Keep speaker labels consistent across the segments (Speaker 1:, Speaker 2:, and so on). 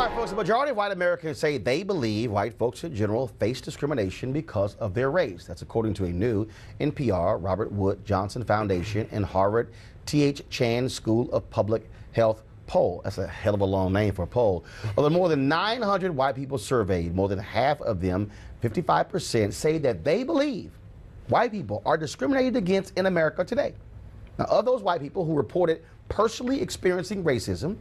Speaker 1: All right, folks, the majority of white Americans say they believe white folks in general face discrimination because of their race. That's according to a new NPR-Robert Wood Johnson Foundation and Harvard T.H. Chan School of Public Health poll. That's a hell of a long name for a poll. Of the more than 900 white people surveyed, more than half of them, 55%, say that they believe white people are discriminated against in America today. Now, of those white people who reported personally experiencing racism,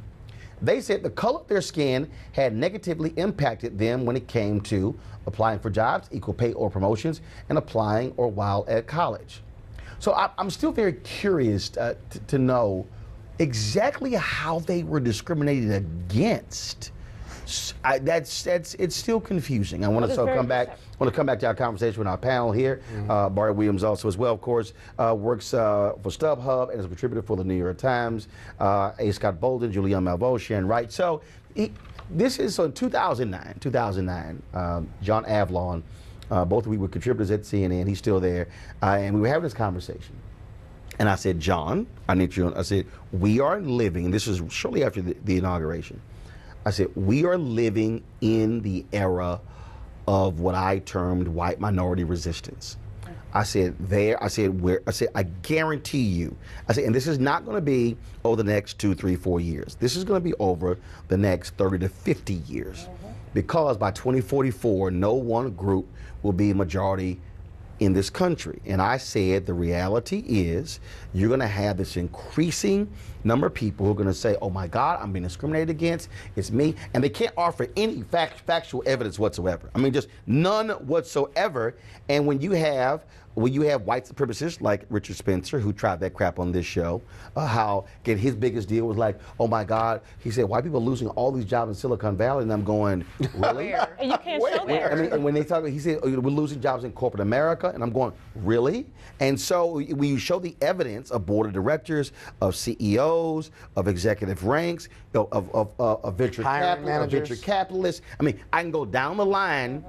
Speaker 1: they said the color of their skin had negatively impacted them when it came to applying for jobs, equal pay or promotions, and applying or while at college. So I'm still very curious to know exactly how they were discriminated against. It's still confusing. I want to come back to our conversation with our panel here. Barry Williams also as well, of course, works for StubHub and is a contributor for the New York Times. A. Scott Bolden, Julianne Malveaux, Sharon Wright. So this is in 2009, John Avlon, both of we were contributors at CNN. He's still there, and we were having this conversation. And I said, John, I said, we are living, and this is shortly after the inauguration. I said, we are living in the era of what I termed white minority resistance. I said, I guarantee you, I said, and this is not going to be over the next 2, 3, 4 years. This is going to be over the next 30 to 50 years. Because by 2044, no one group will be a majority in this country. And I said the reality is you're going to have this increasing number of people who are going to say, oh my God, I'm being discriminated against, it's me, and they can't offer any factual evidence whatsoever. I mean, just none whatsoever. And when you have white supremacists like Richard Spencer, who tried that crap on this show, how his biggest deal was like, oh my God, he said, white people are losing all these jobs in Silicon Valley, and I'm going, really?
Speaker 2: And you can't show that.
Speaker 1: I mean, and when they talk, he said, oh, we're losing jobs in corporate America, and I'm going, really? And so when you show the evidence of board of directors, of CEOs, of executive ranks, of venture capitalists, I mean, I can go down the line.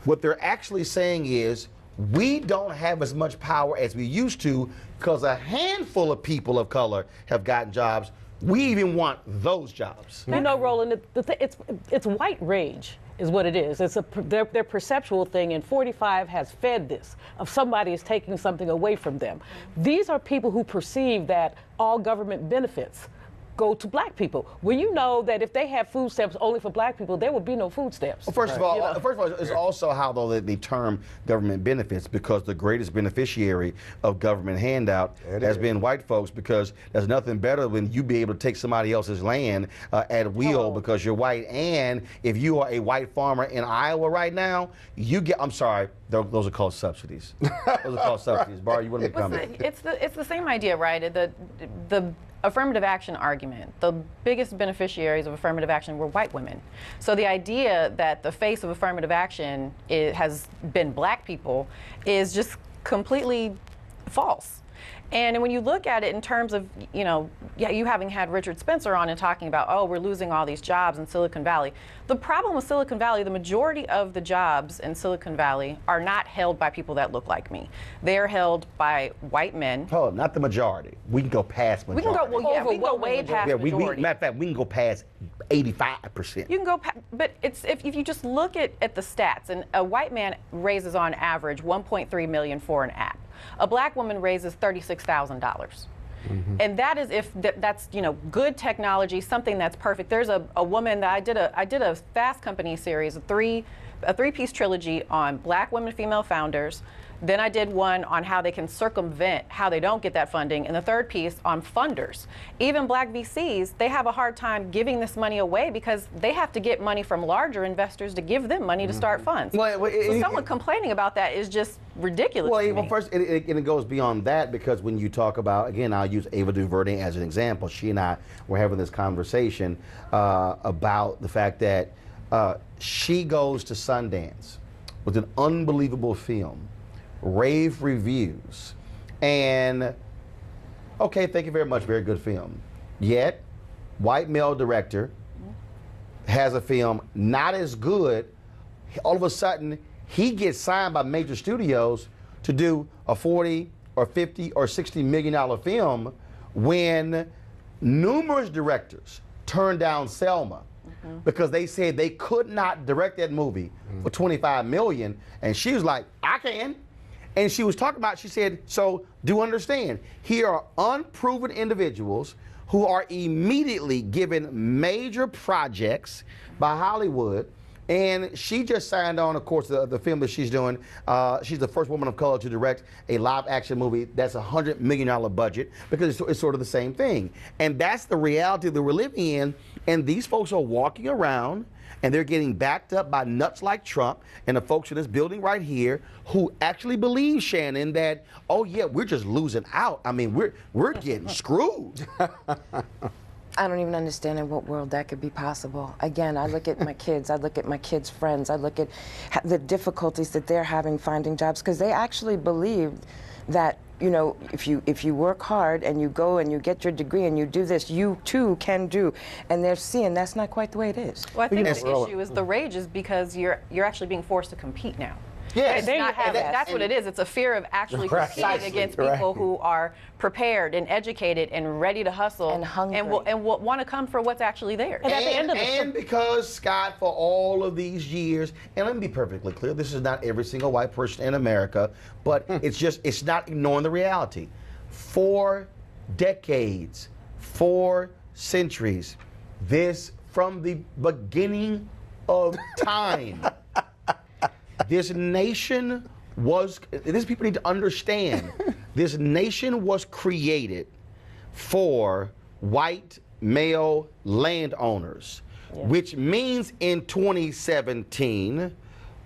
Speaker 1: What they're actually saying is, we don't have as much power as we used to because a handful of people of color have gotten jobs. We even want those jobs.
Speaker 2: You know, Roland, it's white rage is what it is. It's their perceptual thing, and 45 has fed this, of somebody is taking something away from them. These are people who perceive that all government benefits go to black people. Well, you know that if they had food stamps only for black people, there would be no food stamps.
Speaker 1: Well, first of all, it's also how though the term government benefits, because the greatest beneficiary of government handout has been white folks, because there's nothing better than you be able to take somebody else's land at will because you're white. And if you are a white farmer in Iowa right now, you get, I'm sorry, those are called subsidies. Those are called subsidies. Bar, you want to come in?
Speaker 3: It's the same idea, right? The affirmative action argument, the biggest beneficiaries of affirmative action were white women. So the idea that the face of affirmative action has been black people is just completely false. And when you look at it in terms of, you having had Richard Spencer on and talking about, oh, we're losing all these jobs in Silicon Valley. The problem with Silicon Valley, the majority of the jobs in Silicon Valley are not held by people that look like me. They're held by white men.
Speaker 1: Oh, not the majority. We can go past majority.
Speaker 3: We can go way past majority.
Speaker 1: Matter of fact, we can go past 85%.
Speaker 3: You can go, but if you just look at the stats, and a white man raises on average $1.3 million for an app. A black woman raises $36,000. And that is that's good technology, something that's perfect. There's a woman that I did a Fast Company series, a three-piece trilogy on black women female founders. Then I did one on how they can circumvent how they don't get that funding, and the third piece on funders. Even black VCs, they have a hard time giving this money away because they have to get money from larger investors to give them money to start funds. So someone complaining about that is just ridiculous.
Speaker 1: Well, first, it goes beyond that, because when you talk about, again, I'll use Ava DuVernay as an example. She and I were having this conversation about the fact that she goes to Sundance with an unbelievable film, rave reviews, and okay, thank you very much, very good film. Yet, white male director has a film not as good. All of a sudden, he gets signed by major studios to do a 40 or 50 or $60 million film, when numerous directors turned down Selma because they said they could not direct that movie for $25 million. And she was like, I can. And she was talking about, she said, so do understand, here are unproven individuals who are immediately given major projects by Hollywood. And she just signed on, of course, the film that she's doing. She's the first woman of color to direct a live action movie that's a $100 million budget, because it's sort of the same thing. And that's the reality that we're living in. And these folks are walking around and they're getting backed up by nuts like Trump and the folks in this building right here who actually believe, Shannon, that, oh yeah, we're just losing out. I mean, we're getting screwed.
Speaker 4: I don't even understand in what world that could be possible. Again, I look at my kids, I look at my kids' friends, I look at the difficulties that they're having finding jobs, because they actually believe that, you know, if you work hard and you go and you get your degree and you do this, you too can do. And they're seeing that's not quite the way it is.
Speaker 3: Well, I think the issue is the rage is because you're actually being forced to compete now.
Speaker 1: Yes,
Speaker 3: that's what it is. It's a fear of actually competing against people who are prepared and educated and ready to hustle
Speaker 4: and hungry
Speaker 3: and will want to come for what's actually there.
Speaker 2: And at the end of
Speaker 1: and because, Scott, for all of these years, and let me be perfectly clear, this is not every single white person in America, but it's not ignoring the reality. 4 decades, 4 centuries, this from the beginning of time. This nation was, these people need to understand, this nation was created for white male landowners, which means in 2017,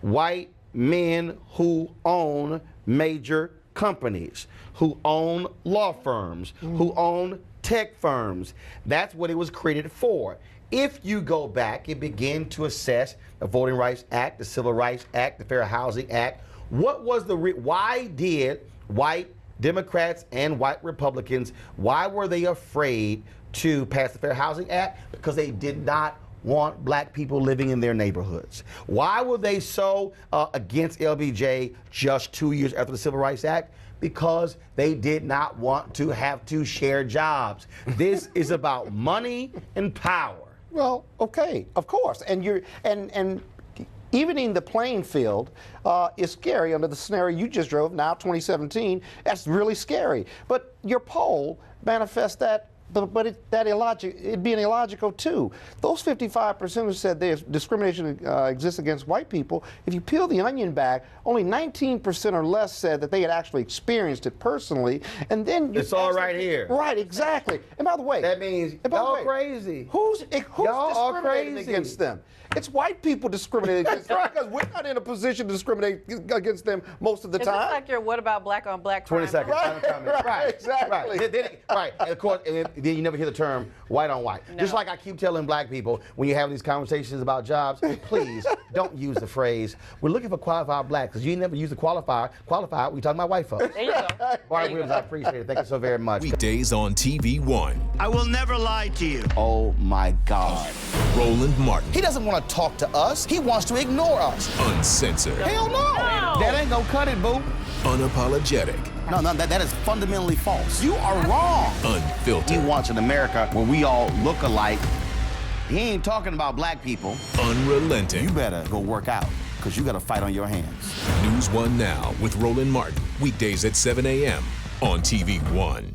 Speaker 1: white men who own major companies, who own law firms, who own tech firms. That's what it was created for. If you go back and begin to assess the Voting Rights Act, the Civil Rights Act, the Fair Housing Act, what was why did white Democrats and white Republicans, why were they afraid to pass the Fair Housing Act? Because they did not want black people living in their neighborhoods. Why were they so against LBJ just 2 years after the Civil Rights Act? Because they did not want to have to share jobs. This is about money and power.
Speaker 5: Well, okay, of course, and evening the playing field is scary under the scenario you just drove. Now, 2017, that's really scary. But your poll manifests that. But it'd be an illogical too. Those 55% who said discrimination exists against white people, if you peel the onion back, only 19% or less said that they had actually experienced it personally. And then
Speaker 1: it's all right here.
Speaker 5: Right, exactly. And by the way,
Speaker 1: that means y'all crazy.
Speaker 5: Who's discriminating against them? It's white people discriminating against them because we're not in a position to discriminate against them most of the time.
Speaker 3: It's like your what about black on black crime?
Speaker 1: 20 seconds.
Speaker 5: Right, exactly.
Speaker 1: Right. And of course, and then you never hear the term white on white. No. Just like I keep telling black people when you have these conversations about jobs, please don't use the phrase, we're looking for qualified blacks, because you never use the qualified, we talking about white folks.
Speaker 3: There you go.
Speaker 1: All right, Williams, I appreciate it. Thank you so very much.
Speaker 6: Weekdays on TV One.
Speaker 7: I will never lie to you.
Speaker 1: Oh my God.
Speaker 6: Roland Martin.
Speaker 1: He doesn't want to talk to us. He wants to ignore us.
Speaker 6: Uncensored.
Speaker 1: Hell no. That ain't gonna cut it, boo.
Speaker 6: Unapologetic.
Speaker 1: No, that is fundamentally false. You are wrong.
Speaker 6: Unfiltered.
Speaker 1: He wants an America where we all look alike. He ain't talking about black people.
Speaker 6: Unrelenting.
Speaker 1: You better go work out, because you got a fight on your hands.
Speaker 6: NewsOne Now with Roland Martin. Weekdays at 7 a.m. on TV One.